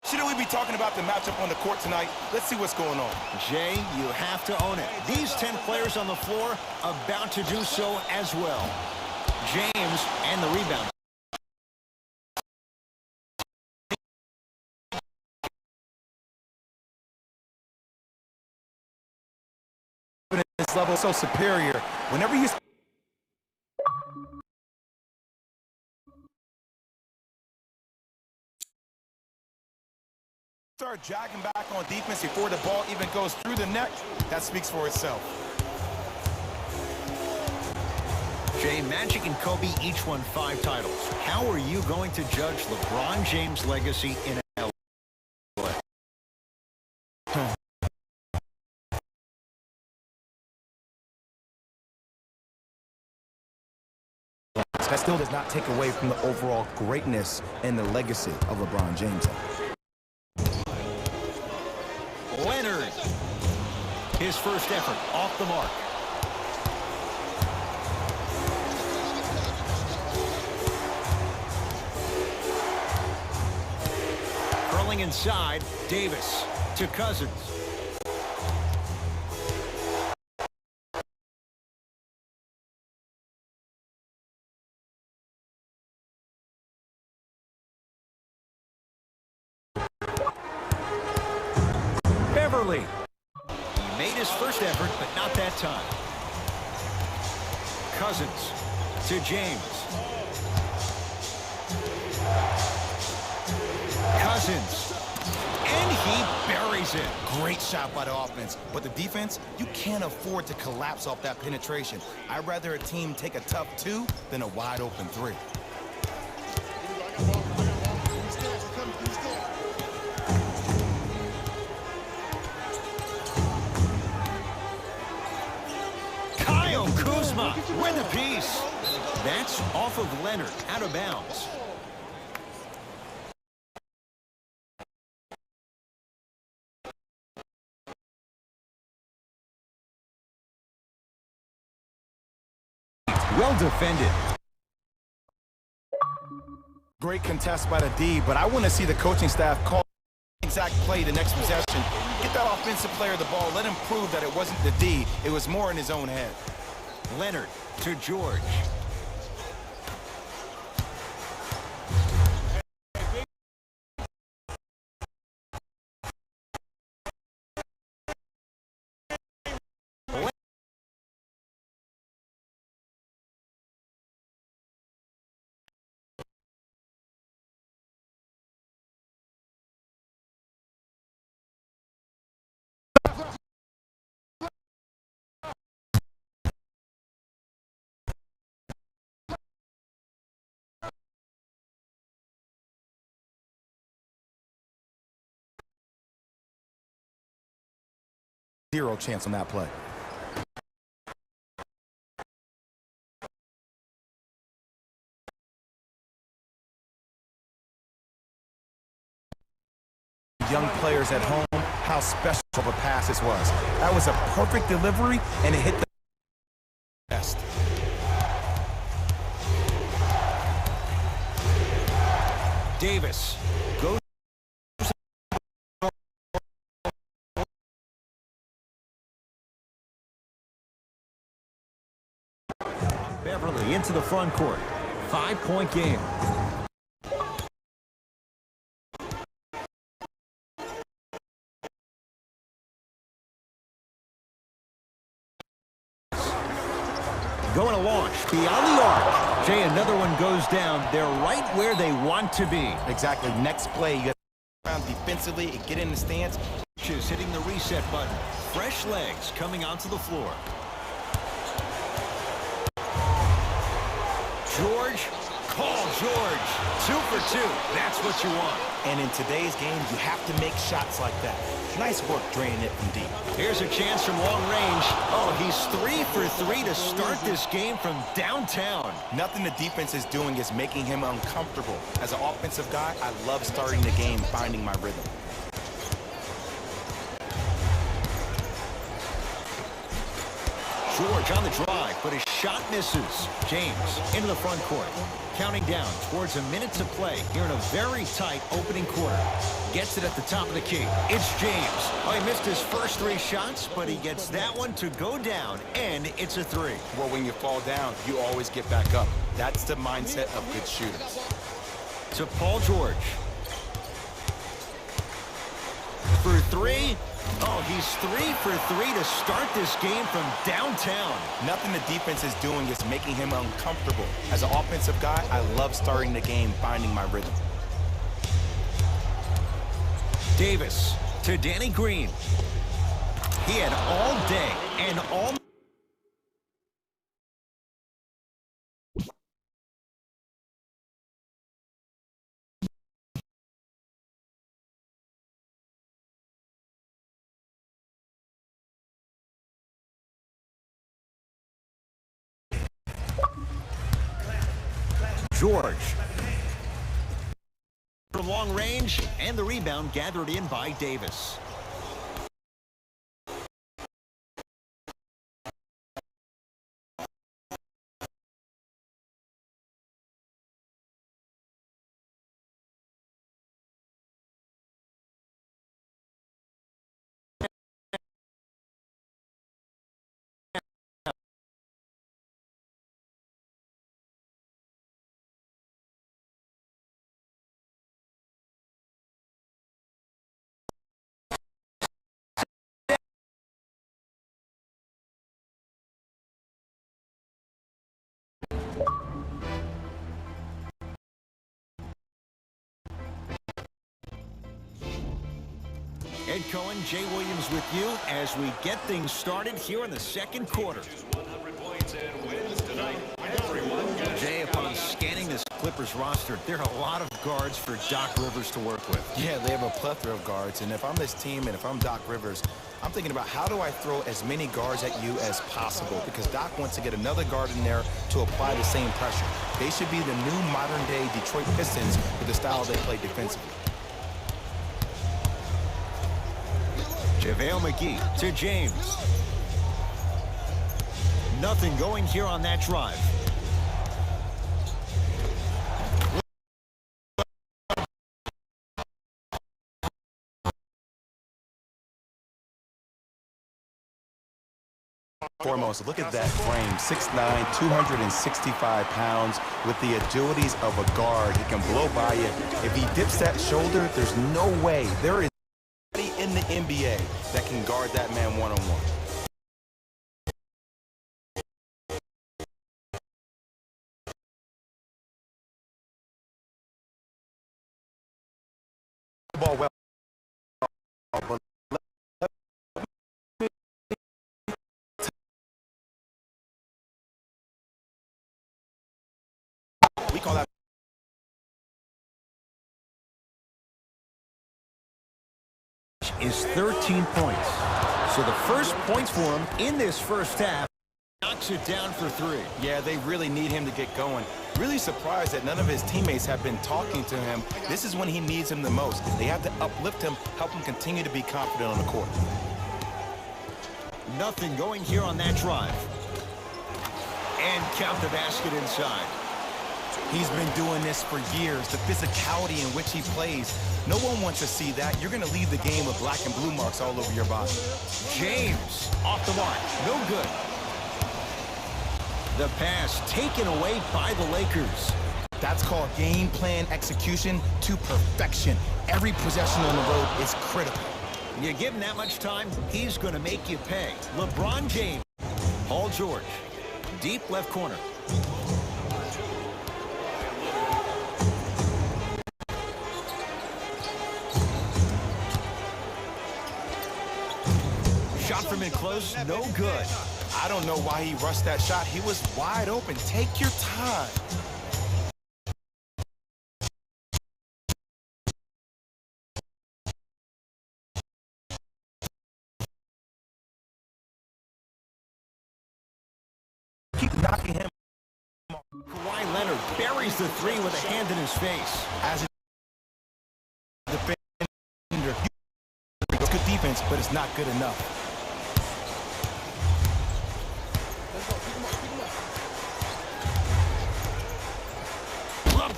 Shouldn't we be talking about the matchup on the court tonight? Let's see what's going on. Jay, you have to own it. These 10 players on the floor about to do so as well. James and the rebound. This level is so superior. Whenever you start jogging back on defense before the ball even goes through the net, that speaks for itself. Jay, Magic and Kobe each won 5 titles. How are you going to judge LeBron James' legacy in LA? That still does not take away from the overall greatness and the legacy of LeBron James. Leonard. His first effort off the mark. Curling inside, Davis to Cousins. Beverly. He made his first effort, but not that time. Cousins to James. Cousins. And he buries it. Great shot by the offense, but the defense, you can't afford to collapse off that penetration. I'd rather a team take a tough 2 than a wide open 3. Kyle Kuzma with a piece. That's off of Leonard, out of bounds. Well defended. Great contest by the D, but I want to see the coaching staff call exact play the next possession. Get that offensive player the ball. Let him prove that it wasn't the D. It was more in his own head. Leonard to George. Zero chance on that play. Young players at home, how special of a pass this was. That was a perfect delivery, and it hit the best. Davis goes. Beverly into the front court. 5-point game. Going to launch beyond the arc. Jay, another one goes down. They're right where they want to be. Exactly. Next play, you have to around defensively and get in the stance. Just hitting the reset button. Fresh legs coming onto the floor. George, call George. 2 for 2. That's what you want. And in today's game, you have to make shots like that. Nice work draining it from deep. Here's a chance from long range. Oh, he's 3 for 3 to start this game from downtown. Nothing the defense is doing is making him uncomfortable. As an offensive guy, I love starting the game, finding my rhythm. George on the drive, but his shot misses. James into the front court. Counting down towards a minute to play here in a very tight opening quarter. Gets it at the top of the key. It's James. Oh, he missed his first 3 shots, but he gets that one to go down, and it's a 3. Well, when you fall down, you always get back up. That's the mindset of good shooters. To Paul George. For 3. Oh, he's 3 for 3 to start this game from downtown. Nothing the defense is doing is making him uncomfortable. As an offensive guy, I love starting the game, finding my rhythm. Davis to Danny Green. He had all day and all... George. For long range, and the rebound gathered in by Davis. Ed Cohen, Jay Williams with you as we get things started here in the second quarter. Jay, upon scanning this Clippers roster, there are a lot of guards for Doc Rivers to work with. Yeah, they have a plethora of guards, and if I'm this team and if I'm Doc Rivers, I'm thinking about how do I throw as many guards at you as possible, because Doc wants to get another guard in there to apply the same pressure. They should be the new modern-day Detroit Pistons with the style they play defensively. JaVale McGee to James. Nothing going here on that drive. Foremost, look at that frame, 6'9", 265 pounds, with the agilities of a guard. He can blow by you. If he dips that shoulder, there's no way there is anybody in the NBA that can guard that man one-on-one. Ball well, but we call that is 13 points. So the first points for him in this first half. Knocks it down for 3. Yeah, they really need him to get going. Really surprised that none of his teammates have been talking to him. This is when he needs him the most. They have to uplift him, help him continue to be confident on the court. Nothing going here on that drive. And count the basket inside. He's been doing this for years. The physicality in which he plays. No one wants to see that. You're going to leave the game with black and blue marks all over your body. James off the mark. No good. The pass taken away by the Lakers. That's called game plan execution to perfection. Every possession on the road is critical. You give him that much time, he's going to make you pay. LeBron James. Paul George. Deep left corner. Shot from in close, no good. I don't know why he rushed that shot. He was wide open. Take your time. Keep knocking him. Kawhi Leonard buries the 3 with a hand in his face. As a defender, it's good defense, but it's not good enough.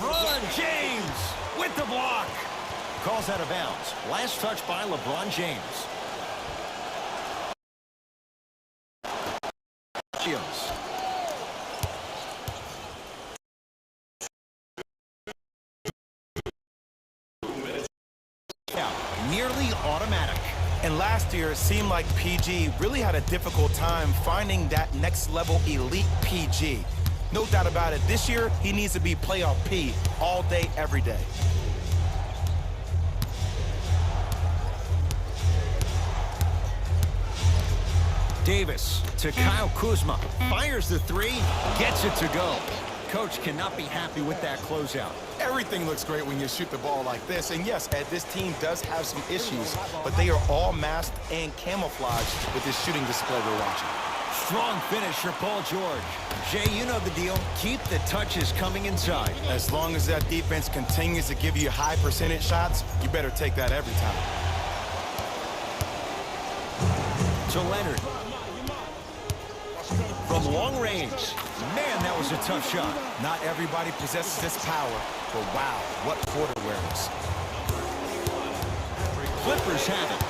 LeBron James with the block. Calls out of bounds. Last touch by LeBron James. Nearly automatic. And last year, it seemed like PG really had a difficult time finding that next level elite PG. No doubt about it, this year, he needs to be playoff P all day, every day. Davis to Kyle Kuzma. Fires the three, gets it to go. Coach cannot be happy with that closeout. Everything looks great when you shoot the ball like this. And yes, Ed, this team does have some issues, but they are all masked and camouflaged with this shooting display we're watching. Strong finish for Paul George. Jay, you know the deal. Keep the touches coming inside. As long as that defense continues to give you high percentage shots, you better take that every time. To Leonard. From long range. Man, that was a tough shot. Not everybody possesses this power, but wow, what court awareness. Clippers have it.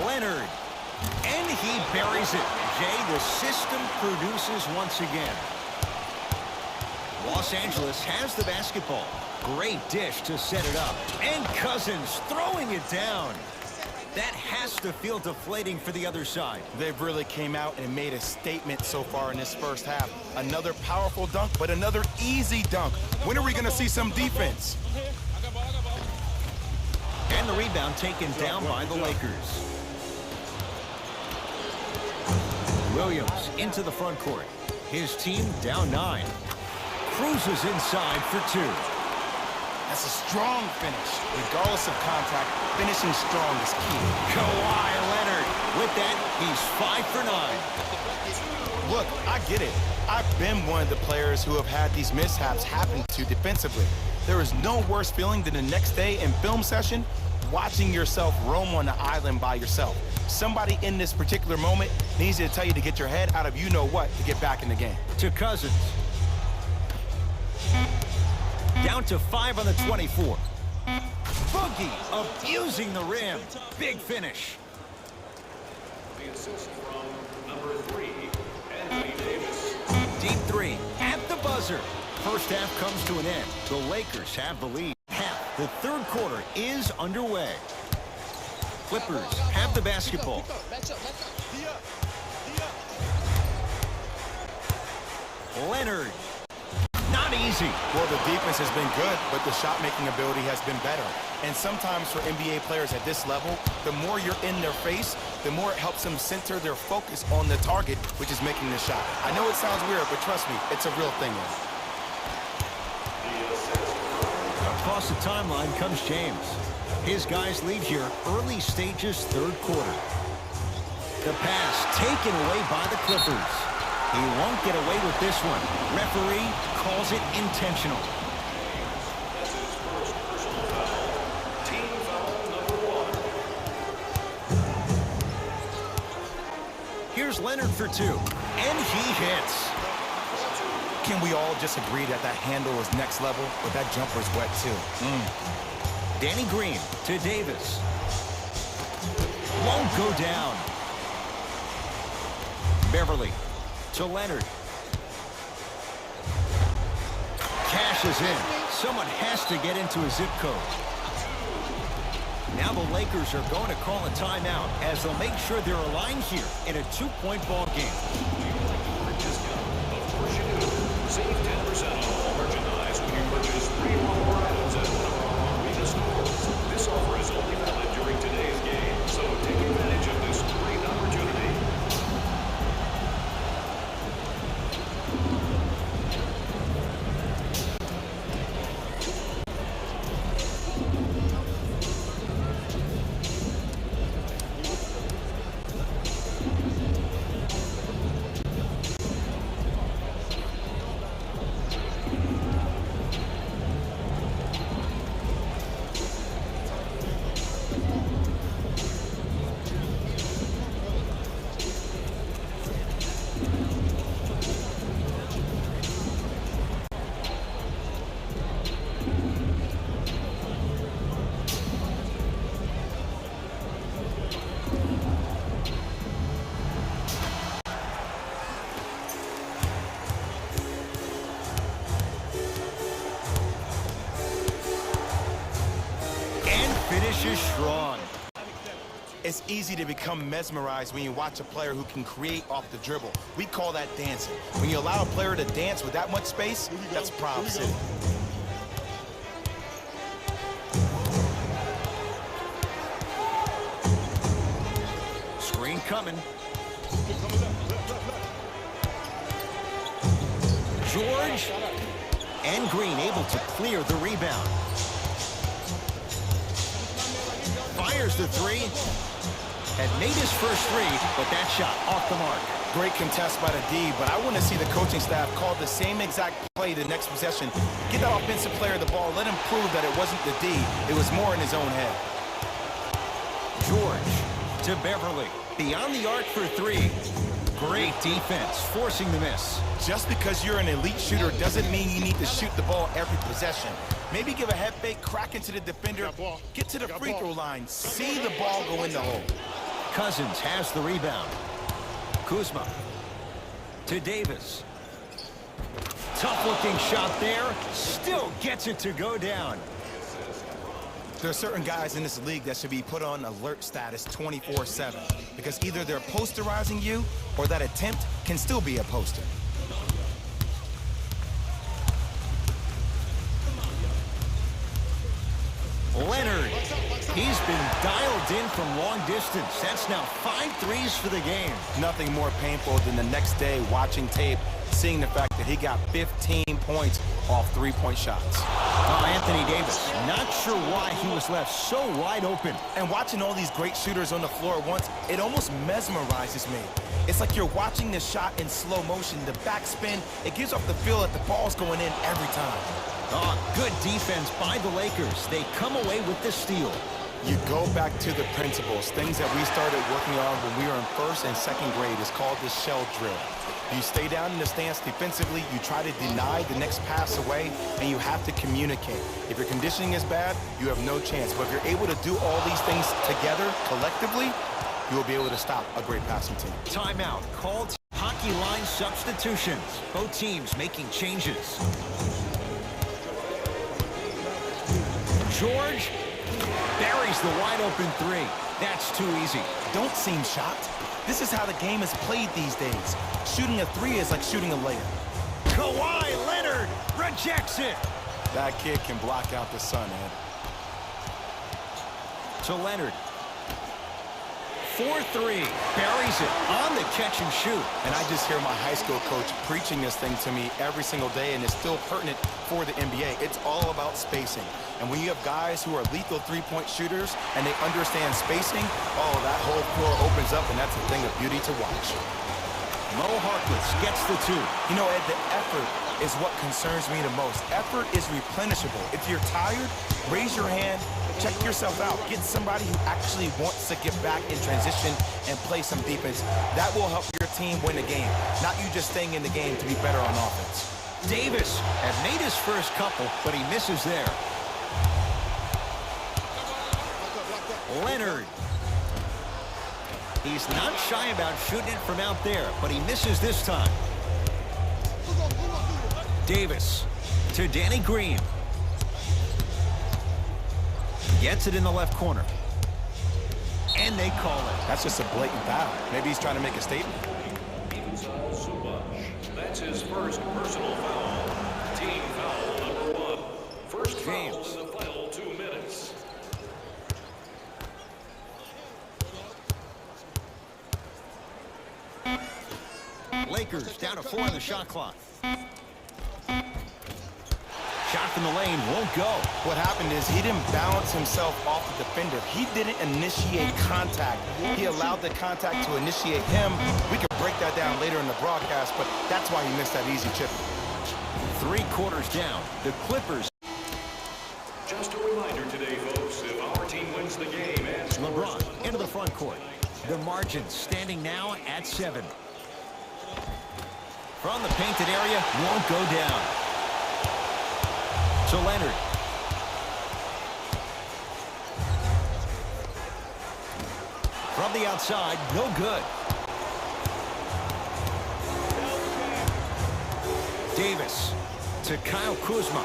Leonard. And he buries it. Jay, the system produces once again. Los Angeles has the basketball. Great dish to set it up. And Cousins throwing it down. That has to feel deflating for the other side. They've really came out and made a statement so far in this first half. Another powerful dunk, but another easy dunk. When are we going to see some defense? And the rebound taken down by the Lakers. Williams into the front court. His team down 9. Cruises inside for 2. That's a strong finish. Regardless of contact, finishing strong is key. Kawhi Leonard. With that, he's 5 for 9. Look, I get it. I've been one of the players who have had these mishaps happen to defensively. There is no worse feeling than the next day in film session, watching yourself roam on the island by yourself. Somebody in this particular moment needs to tell you to get your head out of you-know-what to get back in the game. To Cousins. Down to 5 on the 24. Boogie abusing the rim. Big finish. The assist from number 3, Anthony Davis. Deep 3 at the buzzer. First half comes to an end. The Lakers have the lead. Half. The third quarter is underway. Clippers have the basketball. Leonard. Not easy. Well, the defense has been good, but the shot-making ability has been better. And sometimes for NBA players at this level, the more you're in their face, the more it helps them center their focus on the target, which is making the shot. I know it sounds weird, but trust me, it's a real thing. Across the timeline comes James. His guys lead here early stages third quarter. The pass taken away by the Clippers. He won't get away with this one. Referee calls it intentional. That's his first personal foul. Team foul number 1. Here's Leonard for 2. And he hits. Can we all just agree that that handle is next level, but that jumper is wet too? Danny Green to Davis. Won't go down. Beverly to Leonard. Cashes in. Someone has to get into a zip code. Now the Lakers are going to call a timeout as they'll make sure they're aligned here in a 2-point ball game. Of course you do. Save 10% on all merchandise when you purchase 3 or more items at one of our arena stores. This offer is only valid during today's game, so take advantage of this great opportunity. finishes strong. It's easy to become mesmerized when you watch a player who can create off the dribble. We call that dancing. When you allow a player to dance with that much space, that's Prob City. Screen coming. George and Green able to clear the rebound. Fires the three. Had made his first three, but that shot off the mark. Great contest by the D, but I want to see the coaching staff call the same exact play the next possession. Get that offensive player the ball. Let him prove that it wasn't the D. It was more in his own head. George to Beverly. Beyond the arc for three. Great defense, forcing the miss. Just because you're an elite shooter doesn't mean you need to shoot the ball every possession. Maybe give a head fake, crack into the defender, get to the free throw line, see the ball go in the hole. Cousins has the rebound. Kuzma to Davis. Tough-looking shot there. Still gets it to go down. There are certain guys in this league that should be put on alert status 24/7 because either they're posterizing you or that attempt can still be a poster. Leonard. He's been dialed in from long distance. That's now 5 threes for the game. Nothing more painful than the next day watching tape, seeing the fact that he got 15 points off three-point shots. Anthony Davis, not sure why he was left so wide open. And watching all these great shooters on the floor at once, it almost mesmerizes me. It's like you're watching this shot in slow motion. The backspin, it gives off the feel that the ball's going in every time. Good defense by the Lakers. They come away with the steal. You go back to the principles, things that we started working on when we were in first and second grade. It's called the shell drill. You stay down in the stance defensively, you try to deny the next pass away, and you have to communicate. If your conditioning is bad, you have no chance. But if you're able to do all these things together, collectively, you will be able to stop a great passing team. Timeout called. Hockey line substitutions. Both teams making changes. George buries the wide open three. That's too easy. Don't seem shocked. This is how the game is played these days. Shooting a three is like shooting a layup. Kawhi Leonard rejects it. That kid can block out the sun, Ed. To Leonard. 4-3. Buries it on the catch and shoot. And I just hear my high school coach preaching this thing to me every single day, and it's still pertinent for the NBA. It's all about spacing. And when you have guys who are lethal three-point shooters and they understand spacing, oh, that whole floor opens up, and that's a thing of beauty to watch. Mo Harkless gets the two. You know, Ed, the effort is what concerns me the most. Effort is replenishable. If you're tired, raise your hand, check yourself out. Get somebody who actually wants to get back in transition and play some defense. That will help your team win the game, not you just staying in the game to be better on offense. Davis had made his first couple, but he misses there. Leonard. He's not shy about shooting it from out there, but he misses this time. Davis to Danny Green. Gets it in the left corner. And they call it. That's just a blatant foul. Maybe he's trying to make a statement. That's his first personal foul. Team foul number 1. First foul in the final 2 minutes. Lakers down to 4 on the shot clock. Shot from the lane won't go. What happened is he didn't balance himself off the defender. He didn't initiate contact. He allowed the contact to initiate him. We can break that down later in the broadcast, but that's why he missed that easy chip. 3 quarters down. The Clippers. Just a reminder today, folks, if our team wins the game and LeBron into the front court. The margin standing now at 7. From the painted area, won't go down. To Leonard. From the outside, no good. Davis to Kyle Kuzma.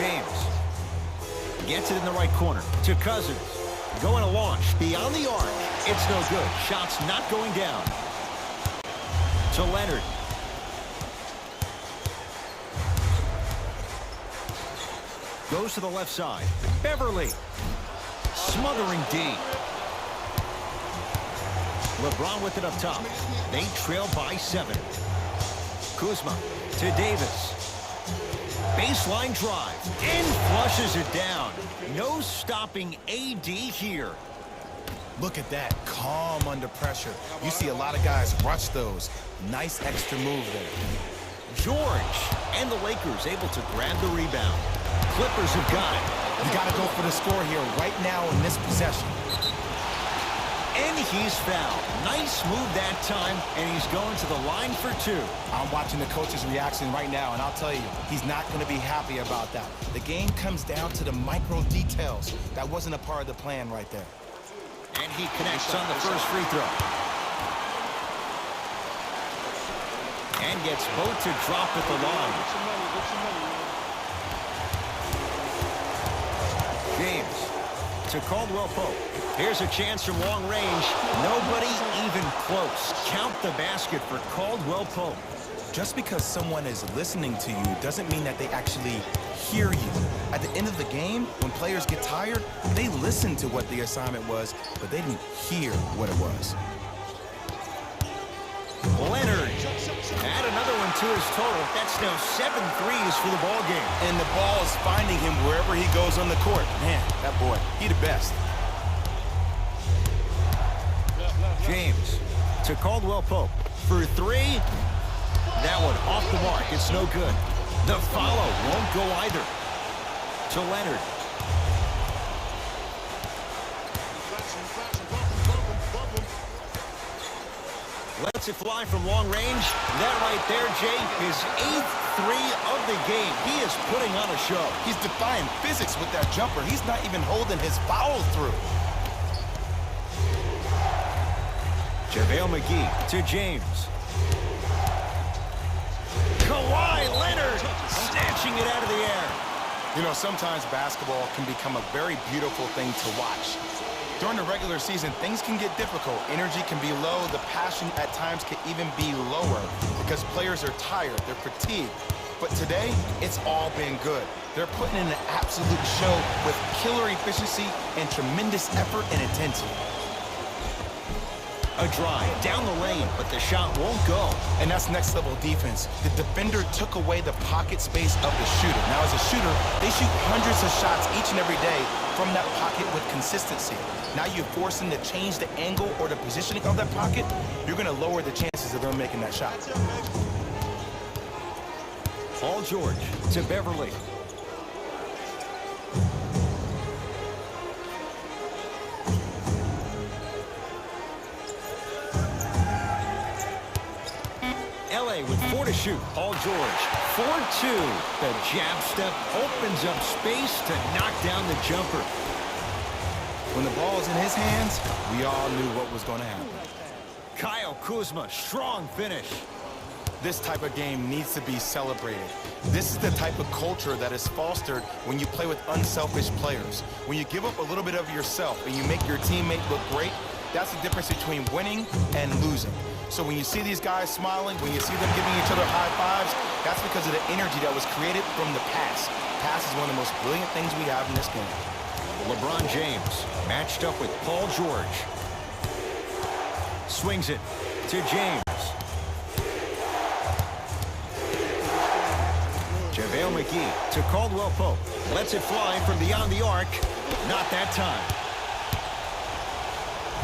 James gets it in the right corner to Cousins. Going to launch beyond the arc. It's no good. Shot's not going down. To Leonard. Goes to the left side. Beverly. Smothering D. LeBron with it up top. They trail by 7. Kuzma to Davis. Baseline drive. And flushes it down. No stopping AD here. Look at that, calm under pressure. You see a lot of guys rush those. Nice extra move there. George and the Lakers able to grab the rebound. Clippers have got it. You got to go for the score here right now in this possession. And he's fouled. Nice move that time, and he's going to the line for 2. I'm watching the coach's reaction right now, and I'll tell you, he's not going to be happy about that. The game comes down to the micro details. That wasn't a part of the plan right there. And he connects on the first free throw. And gets both to drop at the line. James to Caldwell Pope. Here's a chance from long range. Nobody even close. Count the basket for Caldwell Pope. Just because someone is listening to you doesn't mean that they actually hear you. At the end of the game, when players get tired, they listen to what the assignment was, but they didn't hear what it was. Leonard. Add another one to his total. That's now 7 threes for the ball game. And the ball is finding him wherever he goes on the court. Man, that boy, he the best. James to Caldwell Pope for 3. That one off the mark. It's no good. The follow won't go either. To Leonard. Lets it fly from long range. That right there, Jay, his 8th 3 of the game. He is putting on a show. He's defying physics with that jumper. He's not even holding his foul through. JaVale McGee to James. Kawhi Leonard snatching it out of the air. You know, sometimes basketball can become a very beautiful thing to watch. During the regular season, things can get difficult. Energy can be low. The passion at times can even be lower because players are tired. They're fatigued. But today, it's all been good. They're putting in an absolute show with killer efficiency and tremendous effort and intensity. A drive down the lane, but the shot won't go. And that's next level defense. The defender took away the pocket space of the shooter. Now, as a shooter, they shoot hundreds of shots each and every day from that pocket with consistency. Now you force them to change the angle or the positioning of that pocket, you're going to lower the chances of them making that shot. Paul George to Beverly. LA with 4 to shoot. Paul George, 4-2. The jab step opens up space to knock down the jumper. When the ball is in his hands, we all knew what was going to happen. Kyle Kuzma, strong finish. This type of game needs to be celebrated. This is the type of culture that is fostered when you play with unselfish players. When you give up a little bit of yourself and you make your teammate look great, that's the difference between winning and losing. So when you see these guys smiling, when you see them giving each other high fives, that's because of the energy that was created from the pass. Pass is one of the most brilliant things we have in this game. LeBron James matched up with Paul George. Swings it to James. JaVale McGee to Caldwell Pope. Lets it fly from beyond the arc. Not that time.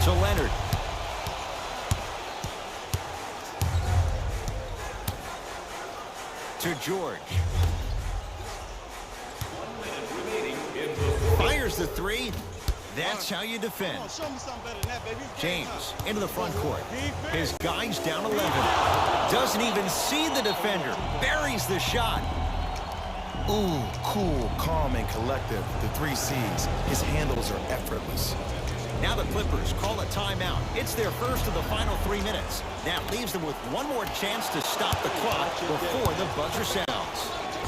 To Leonard. To George. Fires the 3. That's how you defend. James into the front court. His guy's down 11. Doesn't even see the defender. Buries the shot. Ooh, cool, calm, and collective. The 3 C's. His handles are effortless. Now the Clippers call a timeout. It's their first of the final 3 minutes. That leaves them with one more chance to stop the clock before the buzzer sounds.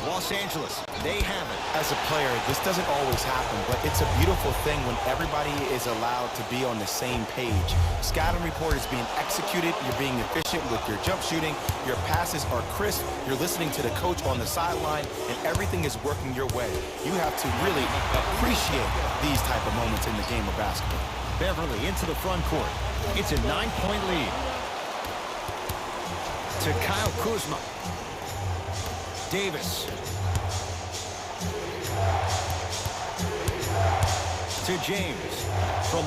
Los Angeles, they have it. As a player, this doesn't always happen, but it's a beautiful thing when everybody is allowed to be on the same page. Scouting report is being executed, you're being efficient with your jump shooting, your passes are crisp, you're listening to the coach on the sideline, and everything is working your way. You have to really appreciate these type of moments in the game of basketball. Beverly into the front court. It's a 9-point lead. To Kyle Kuzma. Davis. To James. From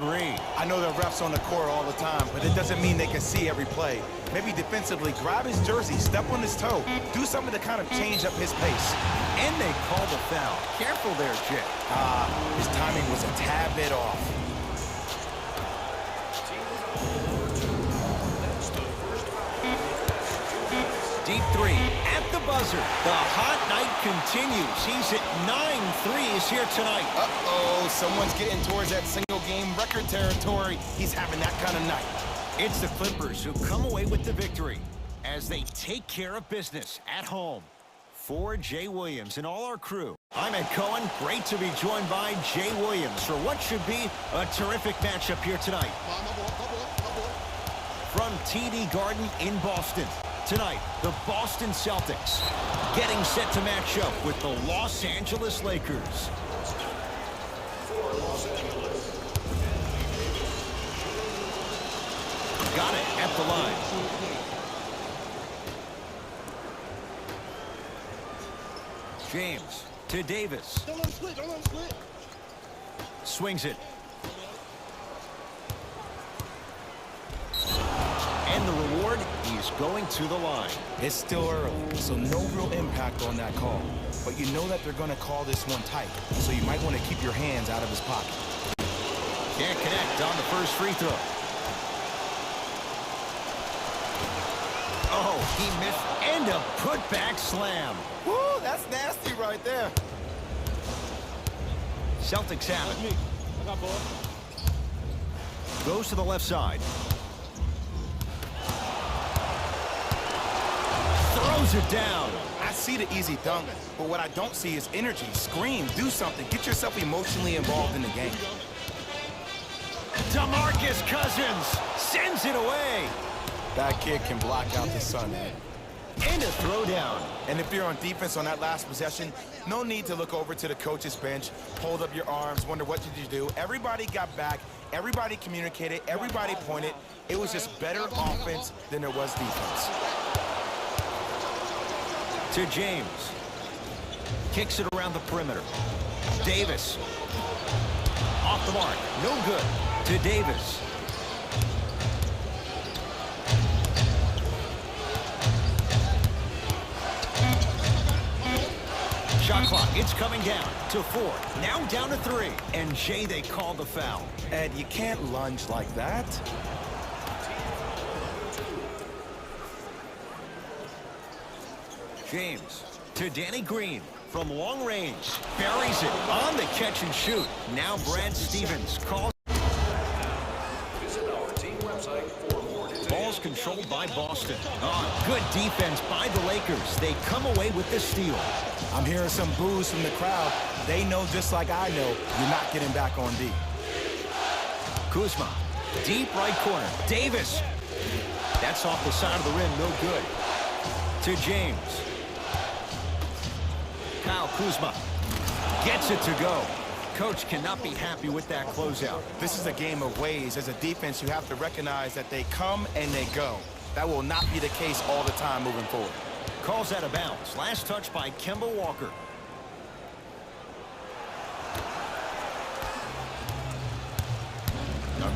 Reed. I know there are refs on the court all the time, but it doesn't mean they can see every play. Maybe defensively, grab his jersey, step on his toe, do something to kind of change up his pace. And they call the foul. Careful there, Jay. His timing was a tad bit off. Deep three at the buzzer. The hot night continues. He's at 9 threes here tonight. Uh-oh, someone's getting towards that single-game record territory. He's having that kind of night. It's the Clippers who come away with the victory as they take care of business at home. For Jay Williams and all our crew, I'm Ed Cohen. Great to be joined by Jay Williams for what should be a terrific matchup here tonight. From TD Garden in Boston. Tonight, the Boston Celtics getting set to match up with the Los Angeles Lakers. Got it at the line. James to Davis. Don't let him split. Don't let him split. Swings it. And the reward, he's going to the line. It's still early, so no real impact on that call. But you know that they're going to call this one tight, so you might want to keep your hands out of his pocket. Can't connect on the first free throw. Oh, he missed. And a putback slam. Woo, that's nasty right there. Celtics have That's it. me. I got ball. Goes to the left side. Throws it down. I see the easy dunk, but what I don't see is energy. Scream, do something. Get yourself emotionally involved in the game. DeMarcus Cousins sends it away. That kid can block out the sun, man. And a throwdown. And if you're on defense on that last possession, no need to look over to the coach's bench, hold up your arms, wonder what did you do. Everybody got back, everybody communicated, everybody pointed. It was just better offense than there was defense. To James. Kicks it around the perimeter. Davis. Off the mark. No good. To Davis. Shot clock. It's coming down to 4. Now down to 3. And Jay, they call the foul. Ed, you can't lunge like that. James to Danny Green from long range. Buries it on the catch and shoot. Now Brad Stevens calls. Visit our team website for more details. Ball's controlled by Boston. Good defense by the Lakers. They come away with the steal. I'm hearing some boos from the crowd. They know just like I know, you're not getting back on D. Kuzma, deep right corner. Davis. That's off the side of the rim, no good. To James. Kyle Kuzma gets it to go. Coach cannot be happy with that closeout. This is a game of ways. As a defense, you have to recognize that they come and they go. That will not be the case all the time moving forward. Calls out of bounds. Last touch by Kemba Walker.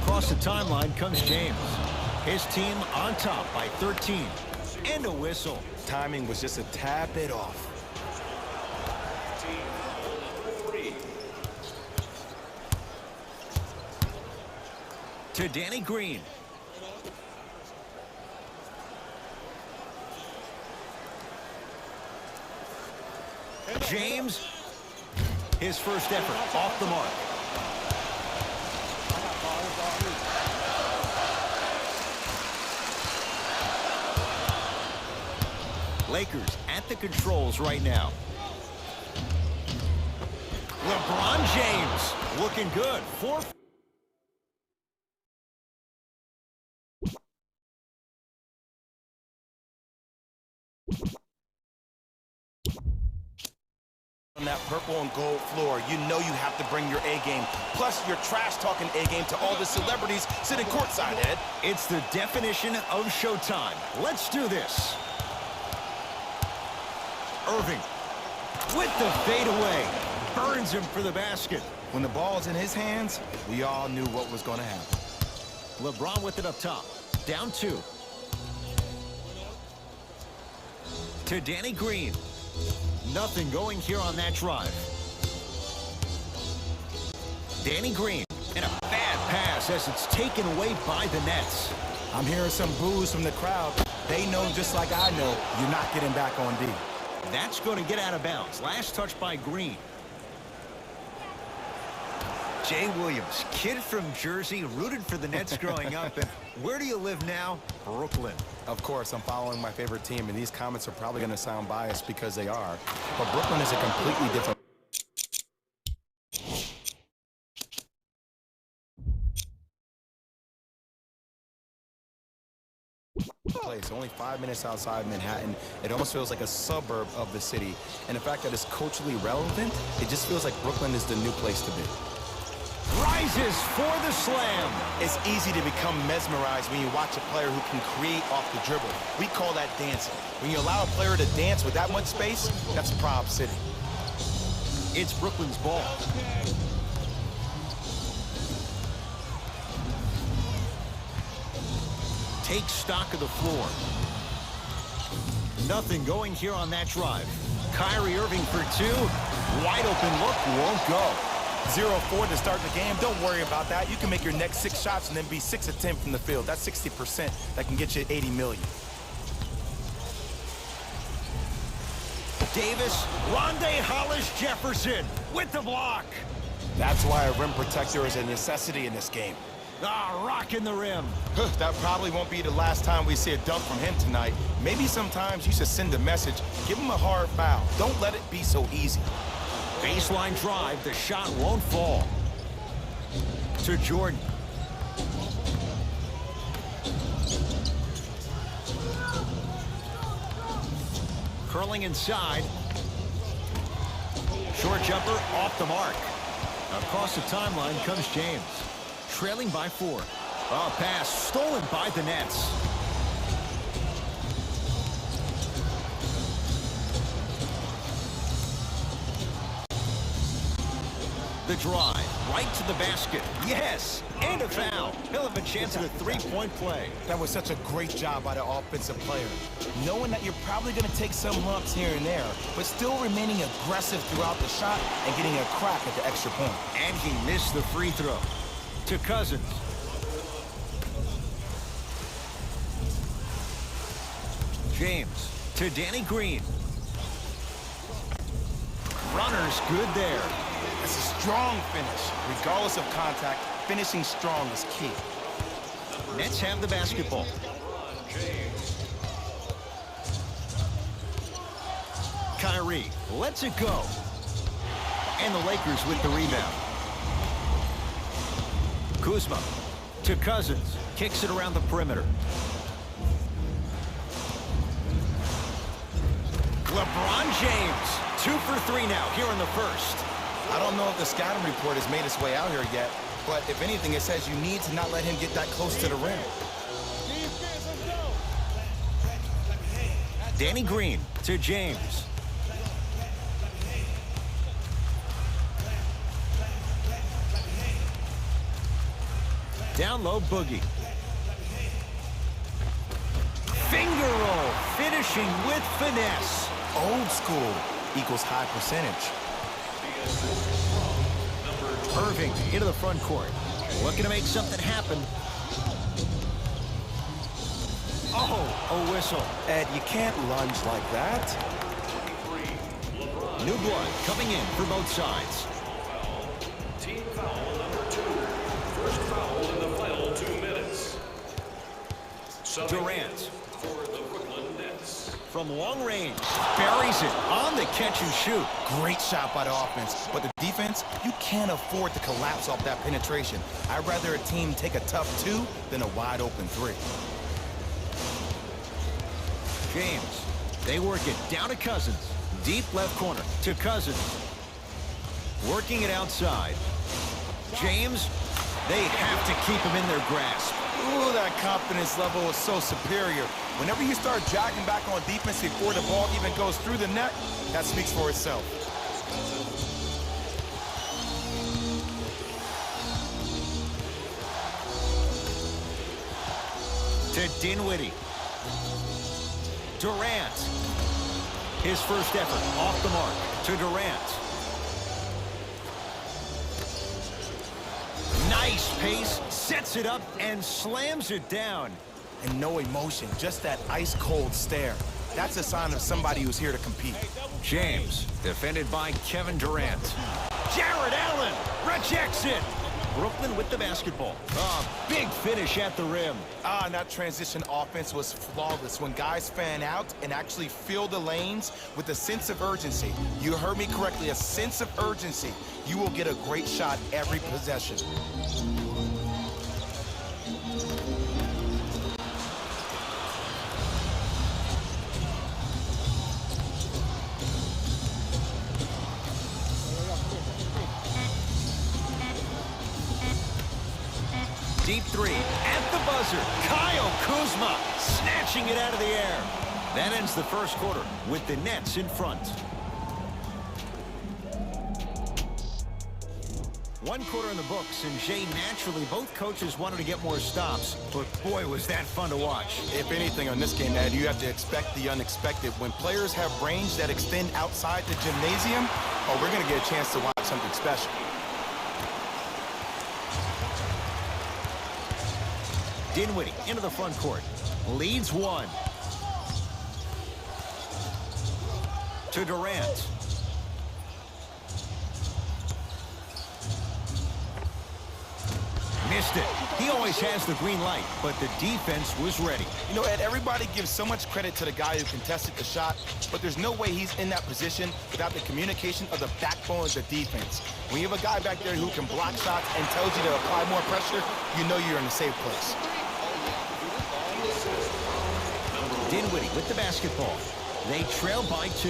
Across the timeline comes James. His team on top by 13. And a whistle. Timing was just a tad bit off. To Danny Green. James, his first effort off the mark. Lakers at the controls right now. LeBron James looking good. 4. On that purple and gold floor, you know you have to bring your A game. Plus, your trash-talking A game to all the celebrities sitting courtside, Ed. It's the definition of showtime. Let's do this. Irving with the fadeaway. Burns him for the basket. When the ball's in his hands, we all knew what was going to happen. LeBron with it up top. Down 2. To Danny Green. Nothing going here on that drive. Danny Green. And a bad pass as it's taken away by the Nets. I'm hearing some boos from the crowd. They know just like I know you're not getting back on D. That's going to get out of bounds. Last touch by Green. Jay Williams, kid from Jersey, rooted for the Nets growing up. And where do you live now? Brooklyn. Of course, I'm following my favorite team, and these comments are probably going to sound biased because they are. But Brooklyn is a completely different place. Only 5 minutes outside Manhattan. It almost feels like a suburb of the city. And the fact that it's culturally relevant, it just feels like Brooklyn is the new place to be. Rises for the slam. It's easy to become mesmerized when you watch a player who can create off the dribble. We call that dancing. When you allow a player to dance with that much space, that's Prob City. It's Brooklyn's ball. Take stock of the floor. Nothing going here on that drive. Kyrie Irving for 2. Wide open look, won't go. 0-4 to start the game. Don't worry about that. You can make your next 6 shots and then be 6 of 10 from the field. That's 60%. That can get you $80 million. Davis, Rondé Hollis-Jefferson with the block. That's why a rim protector is a necessity in this game. Ah, rocking the rim. That probably won't be the last time we see a dunk from him tonight. Maybe sometimes you should send a message. Give him a hard foul. Don't let it be so easy. Baseline drive, the shot won't fall. To Jordan. Curling inside. Short jumper off the mark. Across the timeline comes James. Trailing by 4. A pass stolen by the Nets. The drive, right to the basket. Yes, and a foul. He'll have a chance at a 3-point play. That was such a great job by the offensive player. Knowing that you're probably going to take some lumps here and there, but still remaining aggressive throughout the shot and getting a crack at the extra point. And he missed the free throw. To Cousins. James to Danny Green. Runner's good there. It's a strong finish. Regardless of contact, finishing strong is key. Nets have the basketball. Kyrie lets it go. And the Lakers with the rebound. Kuzma to Cousins. Kicks it around the perimeter. LeBron James. 2 for 3 now here in the first. I don't know if the scouting report has made its way out here yet, but if anything, it says you need to not let him get that close to the rim. Danny Green to James. Down low, Boogie. Finger roll, finishing with finesse. Old school equals high percentage. Irving into the front court. Looking to make something happen. Oh, a whistle. Ed, you can't lunge like that. New blood coming in for both sides. Team foul number 2. First foul in the final 2 minutes. Durant. For the Brooklyn Nets. from long range. Buries it on the catch and shoot. Great shot by the offense, but the defense, you can't afford to collapse off that penetration. I'd rather a team take a tough 2 than a wide open 3. James, they work it down to Cousins. Deep left corner to Cousins. Working it outside. James, they have to keep him in their grasp. Ooh, that confidence level is so superior. Whenever you start jogging back on defense before the ball even goes through the net, that speaks for itself. To Dinwiddie. Durant. His first effort off the mark to Durant. Nice pace, sets it up and slams it down. And no emotion, just that ice-cold stare. That's a sign of somebody who's here to compete. James, defended by Kevin Durant. Jared Allen rejects it. Brooklyn with the basketball. Big finish at the rim. And that transition offense was flawless when guys fan out and actually fill the lanes with a sense of urgency. You heard me correctly, a sense of urgency. You will get a great shot every possession. Deep 3 at the buzzer. Kyle Kuzma snatching it out of the air. That ends the first quarter with the Nets in front. One quarter in the books, and Jay, naturally, both coaches wanted to get more stops, but boy, was that fun to watch. If anything on this game, Ed, you have to expect the unexpected. When players have range that extend outside the gymnasium, we're going to get a chance to watch something special. Dinwiddie into the front court. Leads 1. To Durant. Missed it. He always has the green light, but the defense was ready. You know, Ed, everybody gives so much credit to the guy who contested the shot, but there's no way he's in that position without the communication of the backbone of the defense. When you have a guy back there who can block shots and tells you to apply more pressure, you know you're in a safe place. Dinwiddie with the basketball. They trail by 2.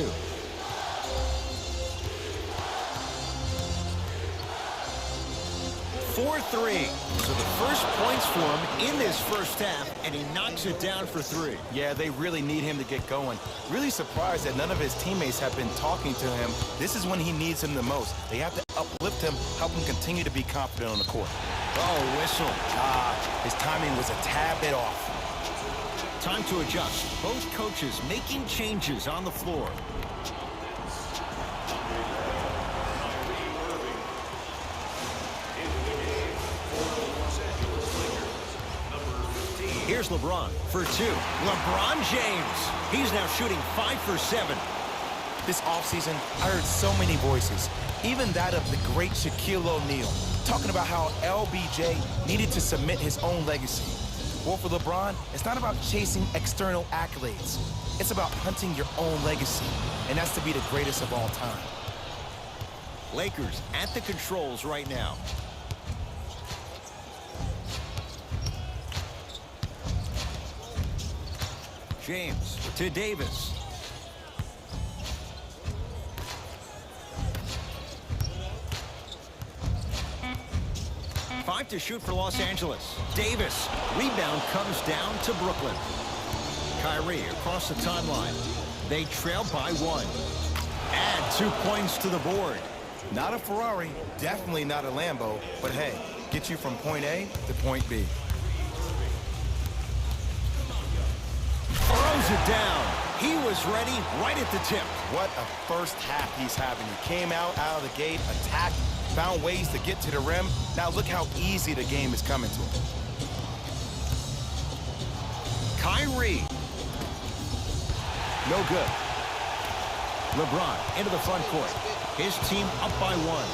.43. So the first points for him in this first half, and he knocks it down for 3. Yeah, they really need him to get going. Really surprised that none of his teammates have been talking to him. This is when he needs him the most. They have to uplift him, help him continue to be confident on the court. Oh, whistle. His timing was a tad bit off. Time to adjust. Both coaches making changes on the floor. Here's LeBron for 2. LeBron James. He's now shooting 5 for 7. This offseason, I heard so many voices, even that of the great Shaquille O'Neal, talking about how LBJ needed to submit his own legacy. Well, for LeBron, it's not about chasing external accolades. It's about hunting your own legacy, and that's to be the greatest of all time. Lakers at the controls right now. James to Davis. Five to shoot for Los Angeles. Davis. Rebound comes down to Brooklyn. Kyrie across the timeline. They trail by 1. Add 2 points to the board. Not a Ferrari, definitely not a Lambo, but hey, get you from point A to point B. Throws it down. He was ready right at the tip. What a first half he's having. He came out of the gate, attacked, found ways to get to the rim. Now look how easy the game is coming to him. Kyrie. No good. LeBron into the front court. His team up by 1.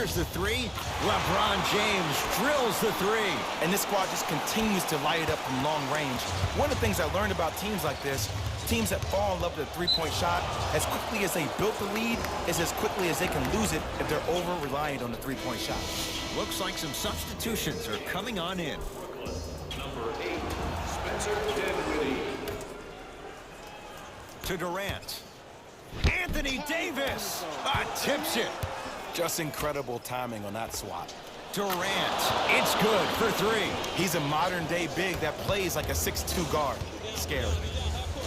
Here's the three. LeBron James drills the three. And this squad just continues to light it up from long range. One of the things I learned about teams like this, teams that fall in love with a three-point shot, as quickly as they built the lead, is as quickly as they can lose it if they're over-reliant on the three-point shot. Looks like some substitutions are coming on in. Number 8, Spencer Dinwiddie. To Durant. Anthony Davis tips it. Just incredible timing on that swat. Durant, it's good for three. He's a modern-day big that plays like a 6'2 guard. Scary.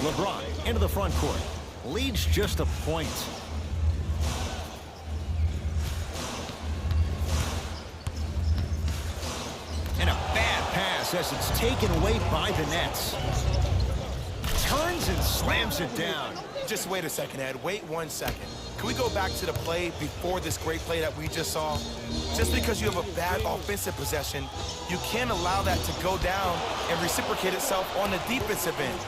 LeBron into the front court. Leads just a point. And a bad pass as it's taken away by the Nets. Turns and slams it down. Just wait a second, Ed. Wait 1 second. Can we go back to the play before this great play that we just saw? Just because you have a bad offensive possession, you can't allow that to go down and reciprocate itself on the defensive end.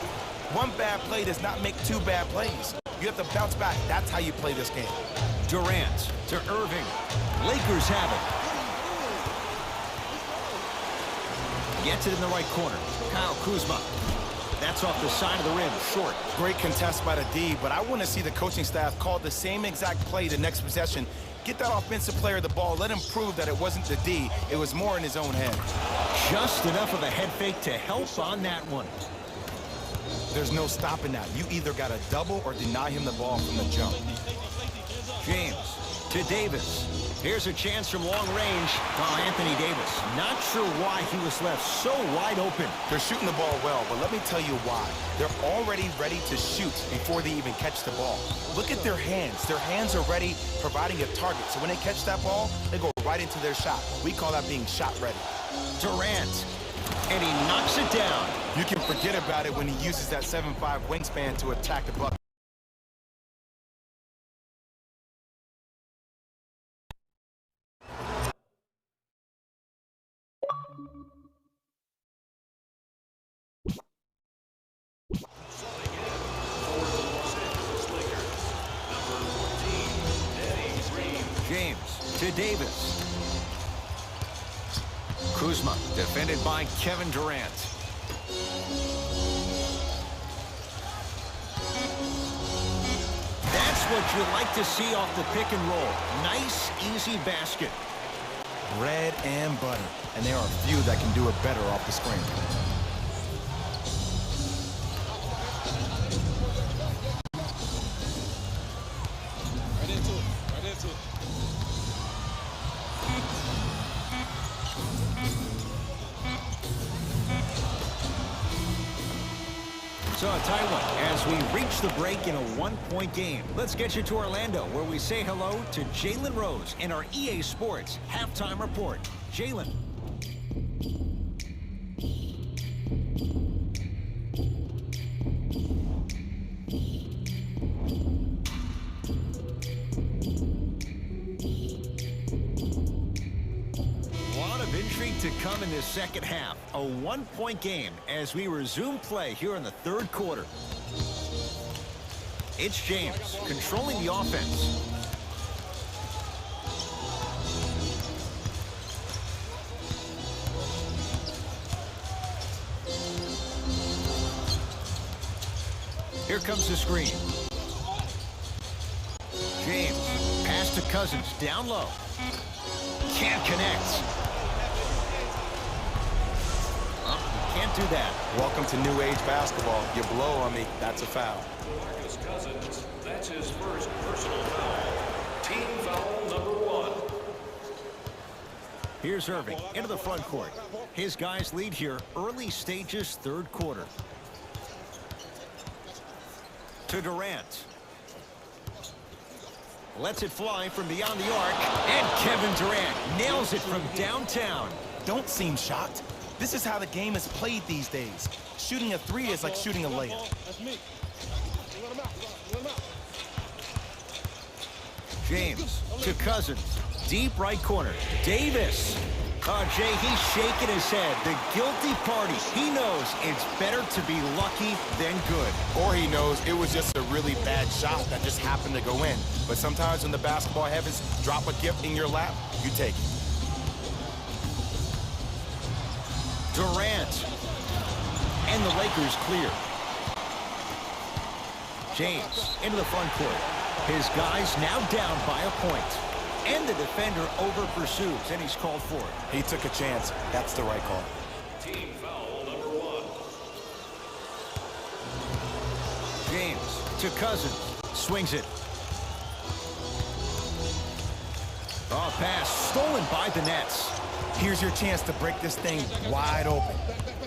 One bad play does not make two bad plays. You have to bounce back. That's how you play this game. Durant to Irving. Lakers have it. Gets it in the right corner. Kyle Kuzma. That's off the side of the rim, short. Great contest by the D, but I want to see the coaching staff call the same exact play the next possession. Get that offensive player the ball. Let him prove that it wasn't the D. It was more in his own head. Just enough of a head fake to help on that one. There's no stopping that. You either got to double or deny him the ball from the jump. James to Davis. Here's a chance from long range. Oh, Anthony Davis. Not sure why he was left so wide open. They're shooting the ball well, but let me tell you why. They're already ready to shoot before they even catch the ball. Look at their hands. Their hands are ready, providing a target. So when they catch that ball, they go right into their shot. We call that being shot ready. Durant. And he knocks it down. You can forget about it when he uses that 7'5" wingspan to attack the bucket. James to Davis. Kuzma defended by Kevin Durant. That's what you like to see off the pick and roll. Nice, easy basket. Bread and butter. And there are few that can do it better off the screen. Right into it. Right into it. So a tight one as we reach the break in a one-point game. Let's get you to Orlando, where we say hello to Jalen Rose in our EA Sports Halftime Report. Jalen. To come in this second half, a one-point game as we resume play here in the third quarter. It's James controlling the offense. Here comes the screen. James, pass to Cousins, down low. Can't connect. Can't do that. Welcome to new age basketball. You blow on me, that's a foul. Marcus Cousins, that's his first personal foul. Team foul number 1. Here's Irving into the front court. His guys lead here early stages, third quarter. To Durant. Lets it fly from beyond the arc. And Kevin Durant nails it from downtown. Don't seem shocked. This is how the game is played these days. Shooting a three is like shooting a layup. That's me. Let him out. Let him out. James to Cousins. Deep right corner. Davis. Oh, Jay, he's shaking his head. The guilty party. He knows it's better to be lucky than good. Or he knows it was just a really bad shot that just happened to go in. But sometimes when the basketball heavens drop a gift in your lap, you take it. Durant. And the Lakers clear. James into the front court. His guys now down by a point. And the defender over-pursues, and he's called for it. He took a chance. That's the right call. Team foul number 1. James to Cousins. Swings it. Oh, pass stolen by the Nets. Here's your chance to break this thing wide open.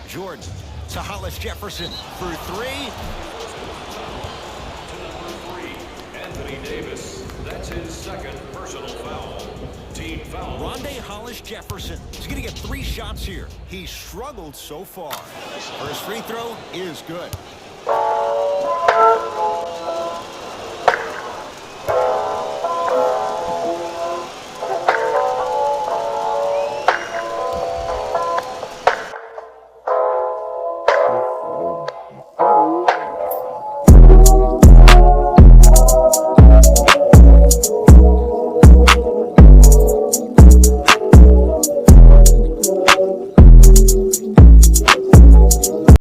Jordan to Hollis Jefferson for 3. To number 3, Anthony Davis. That's his second personal foul. Team foul. Rondé Hollis Jefferson. He's going to get 3 shots here. He's struggled so far. First free throw is good.